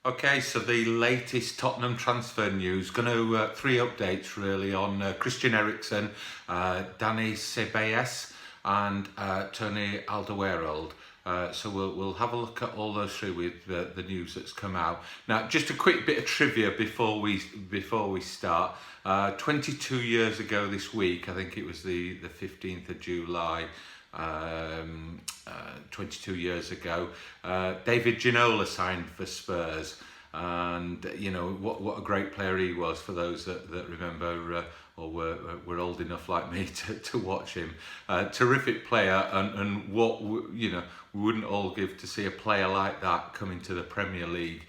Okay, so the latest Tottenham transfer news. Going to three updates really on Christian Eriksen, Dani Ceballos, and Toby Alderweireld. So we'll have a look at all those three with the news that's come out. Now, just a quick bit of trivia before we start. 22 years ago this week, I think it was the 15th of July. 22 years ago, David Ginola signed for Spurs, and you know what a great player he was. For those that remember or were old enough like me to watch him, terrific player, and what we wouldn't all give to see a player like that come into the Premier League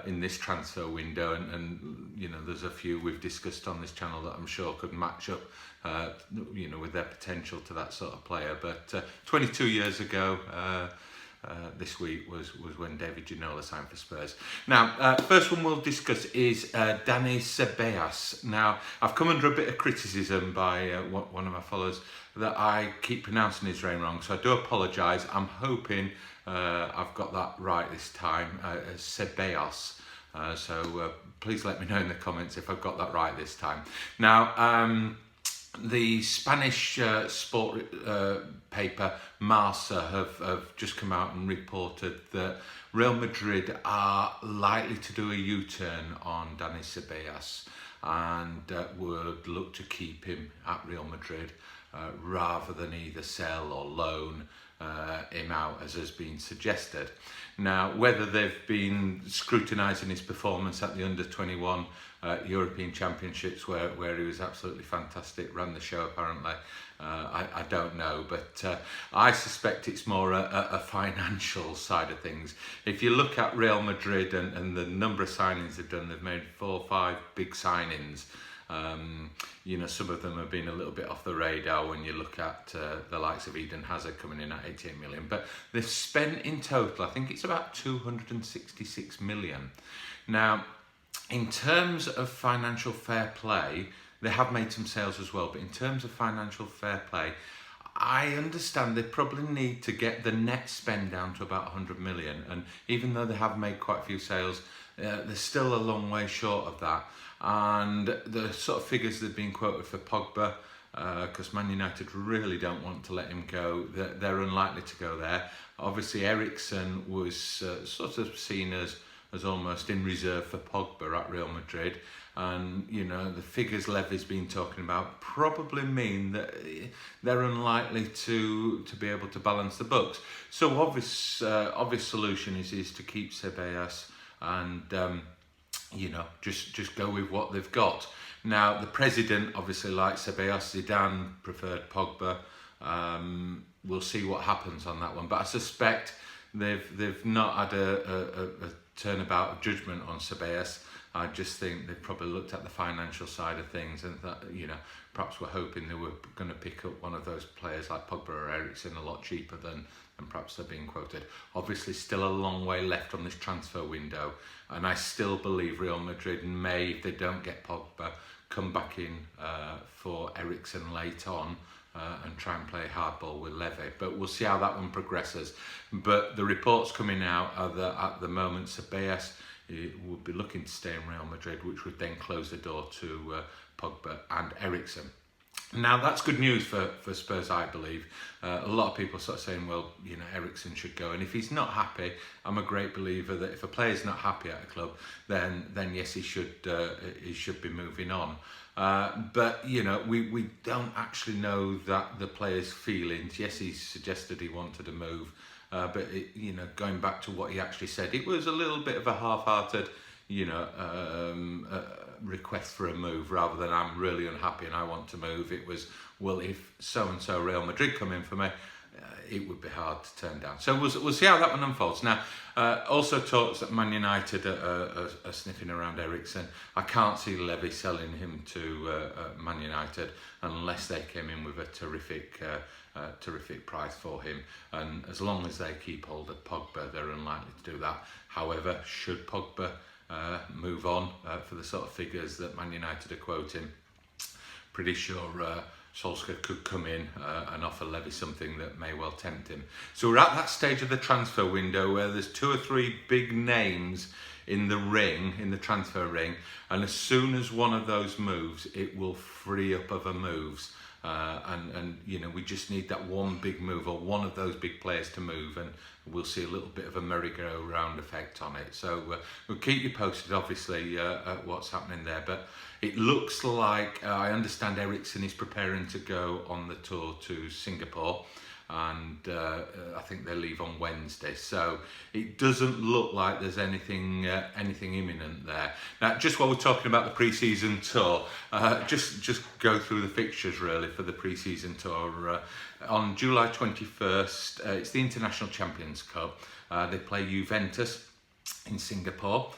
in this transfer window, and there's a few we've discussed on this channel that I'm sure could match up with their potential to that sort of player. But 22 years ago this week was when David Ginola signed for Spurs. Now, first one we'll discuss is Dani Ceballos. Now, I've come under a bit of criticism by one of my followers that I keep pronouncing his name wrong, so I do apologise. I'm hoping I've got that right this time, Ceballos. So please let me know in the comments if I've got that right this time. Now, the Spanish sport paper Marca have just come out and reported that Real Madrid are likely to do a U-turn on Dani Ceballos and would look to keep him at Real Madrid rather than either sell or loan him out, as has been suggested. Now, whether they've been scrutinising his performance at the under-21 European Championships, where he was absolutely fantastic, ran the show apparently, I don't know, but I suspect it's more a financial side of things. If you look at Real Madrid and the number of signings they've done, they've made 4 or 5 big signings. Some of them have been a little bit off the radar when you look at the likes of Eden Hazard coming in at 88 million, but they've spent in total, I think it's about 266 million. Now, in terms of financial fair play, they have made some sales as well, but in terms of financial fair play, I understand they probably need to get the net spend down to about 100 million, and even though they have made quite a few sales, they're still a long way short of that. And the sort of figures that have been quoted for Pogba, because Man United really don't want to let him go, they're unlikely to go there. Obviously, Eriksen was sort of seen as almost in reserve for Pogba at Real Madrid, and the figures Levy's been talking about probably mean that they're unlikely to be able to balance the books. So obvious solution is to keep Ceballos and just go with what they've got. Now, the president obviously likes Ceballos. Zidane preferred Pogba. We'll see what happens on that one, but I suspect they've not had a turnabout of judgment on Ceballos. I just think they've probably looked at the financial side of things and that, perhaps we're hoping they were going to pick up one of those players like Pogba or Eriksen a lot cheaper than perhaps they're being quoted. Obviously, still a long way left on this transfer window, and I still believe Real Madrid may, if they don't get Pogba, come back in for Eriksen late on and try and play hardball with Levy. But we'll see how that one progresses. But the reports coming out are that at the moment Ceballos would be looking to stay in Real Madrid, which would then close the door to Pogba and Eriksen. Now, that's good news for Spurs, I believe. A lot of people sort of saying, well, Eriksen should go. And if he's not happy, I'm a great believer that if a player's not happy at a club, then yes, he should be moving on. But, we don't actually know that the player's feelings. Yes, he suggested he wanted to move. But, going back to what he actually said, it was a little bit of a half-hearted, request for a move rather than I'm really unhappy and I want to move. It was, well, if so-and-so Real Madrid come in for me, it would be hard to turn down. So we'll see how that one unfolds. Now, also talks that Man United are sniffing around Eriksen. I can't see Levy selling him to Man United unless they came in with a terrific price for him. And as long as they keep hold of Pogba, they're unlikely to do that. However, should Pogba move on for the sort of figures that Man United are quoting, pretty sure Solskjaer could come in and offer Levy something that may well tempt him. So we're at that stage of the transfer window where there's 2 or 3 big names in the ring, in the transfer ring, and as soon as one of those moves, it will free up other moves. And you know, we just need that one big move or one of those big players to move, and we'll see a little bit of a merry-go-round effect on it. So we'll keep you posted, obviously, at what's happening there. But it looks like, I understand Eriksen is preparing to go on the tour to Singapore, and I think they leave on Wednesday, so it doesn't look like there's anything imminent there. Now, just while we're talking about the pre-season tour, just go through the fixtures really for the pre-season tour. On July 21st, it's the International Champions Cup. They play Juventus in Singapore.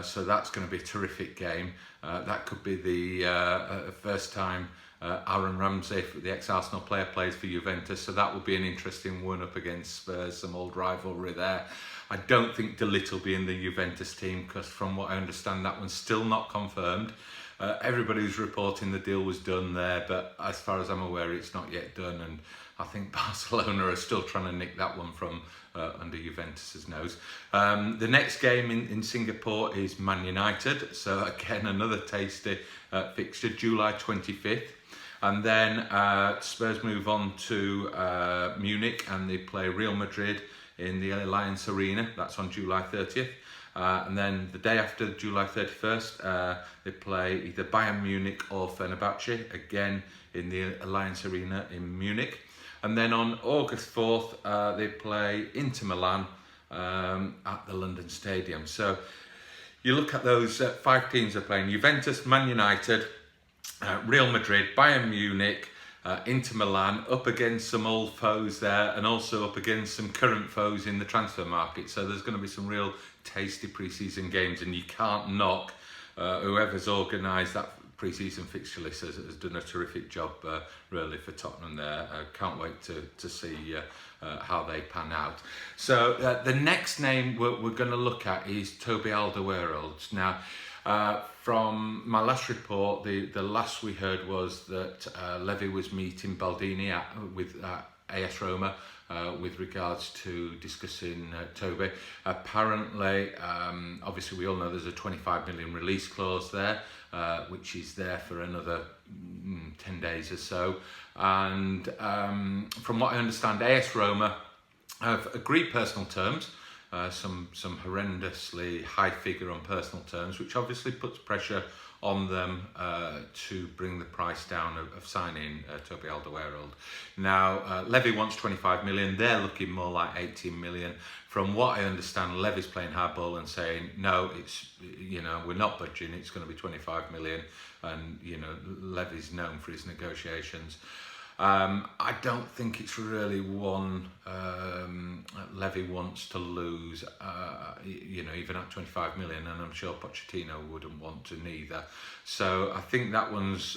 So that's going to be a terrific game. That could be the first time Aaron Ramsey, the ex-Arsenal player, plays for Juventus, so that will be an interesting one up against Spurs, some old rivalry there. I don't think De Ligt will be in the Juventus team because from what I understand, that one's still not confirmed. Everybody who's reporting the deal was done there, but as far as I'm aware, it's not yet done, and I think Barcelona are still trying to nick that one from under Juventus's nose. The next game in Singapore is Man United, so again another tasty fixture, July 25th. And then Spurs move on to Munich and they play Real Madrid in the Alliance Arena. That's on July 30th. And then the day after, July 31st, they play either Bayern Munich or Fenerbahce, again in the Alliance Arena in Munich. And then on August 4th, they play Inter Milan at the London Stadium. So you look at those 5 teams are playing: Juventus, Man United, Real Madrid, Bayern Munich, Inter Milan, up against some old foes there, and also up against some current foes in the transfer market. So there's going to be some real tasty pre-season games, and you can't knock whoever's organised that pre-season fixture list has done a terrific job really for Tottenham there. I can't wait to see how they pan out. So the next name we're going to look at is Toby Alderweireld. Now, from my last report, the last we heard was that Levy was meeting Baldini with AS Roma with regards to discussing Toby. Apparently, obviously we all know there's a 25 million release clause there, which is there for another 10 days or so. And from what I understand, AS Roma have agreed personal terms, some horrendously high figure on personal terms, which obviously puts pressure on them to bring the price down of signing Toby Alderweireld. Now, Levy wants 25 million, they're looking more like 18 million. From what I understand, Levy's playing hardball and saying, no, it's, you know, we're not budging, it's going to be 25 million. And, you know, Levy's known for his negotiations. I don't think it's really one Levy wants to lose, you know, even at 25 million, and I'm sure Pochettino wouldn't want to neither. So I think that one's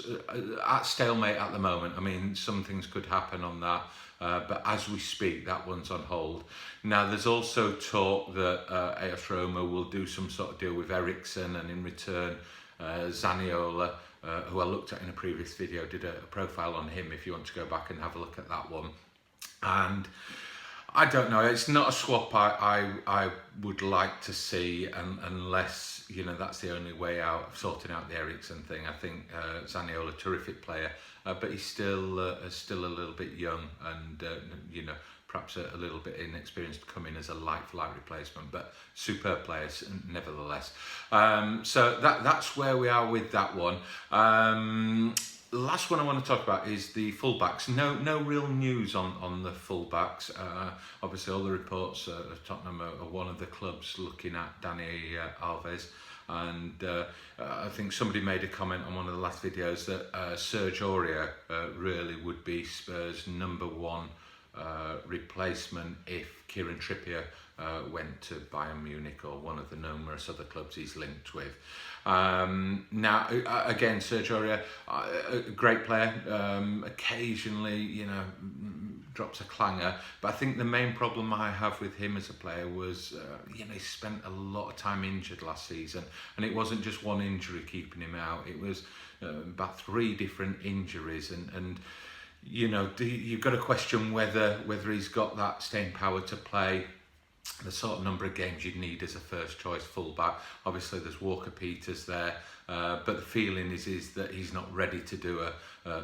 at stalemate at the moment. I mean, some things could happen on that, but as we speak, that one's on hold. Now, there's also talk that AS Roma will do some sort of deal with Eriksen, and in return, Zaniolo, who I looked at in a previous video, did a profile on him if you want to go back and have a look at that one. And I don't know, it's not a swap I would like to see, unless, you know, that's the only way out of sorting out the Eriksen thing. I think Zaniolo, terrific player, but he's still a little bit young, and you know, perhaps a little bit inexperienced to come in as a like-for-like replacement, but superb players nevertheless. So that's where we are with that one. Last one I want to talk about is the fullbacks. No real news on the fullbacks. Obviously, all the reports Tottenham are one of the clubs looking at Dani Alves. And I think somebody made a comment on one of the last videos that Serge Aurier really would be Spurs' #1 replacement if Kieran Trippier went to Bayern Munich or one of the numerous other clubs he's linked with. Now, again, Serge Aurier, a great player, occasionally, you know, drops a clanger, but I think the main problem I have with him as a player was, you know, he spent a lot of time injured last season, and it wasn't just one injury keeping him out, it was about 3 different injuries, and you know, you've got to question whether he's got that staying power to play the sort of number of games you'd need as a first choice fullback. Obviously there's Walker Peters there, but the feeling is that he's not ready to do a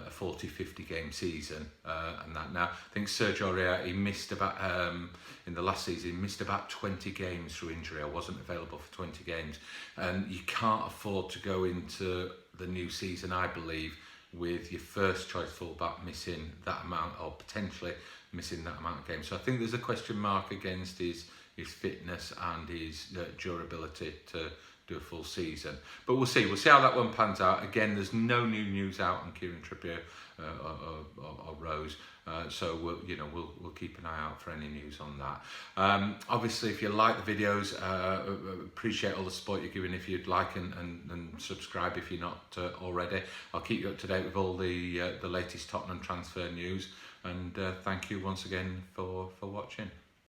40-50 game season, and that now. I think Sergio Aurier, he missed about in the last season, he missed about 20 games through injury. I wasn't available for 20 games, and you can't afford to go into the new season, I believe, with your first choice fullback missing that amount, or potentially missing that amount of games. So I think there's a question mark against his fitness and his durability to do a full season. But we'll see how that one pans out. Again, there's no new news out on Kieran Trippier or Rose, so we'll keep an eye out for any news on that. Obviously, if you like the videos, appreciate all the support you're giving. If you'd like and subscribe if you're not already. I'll keep you up to date with all the latest Tottenham transfer news. And thank you once again for watching.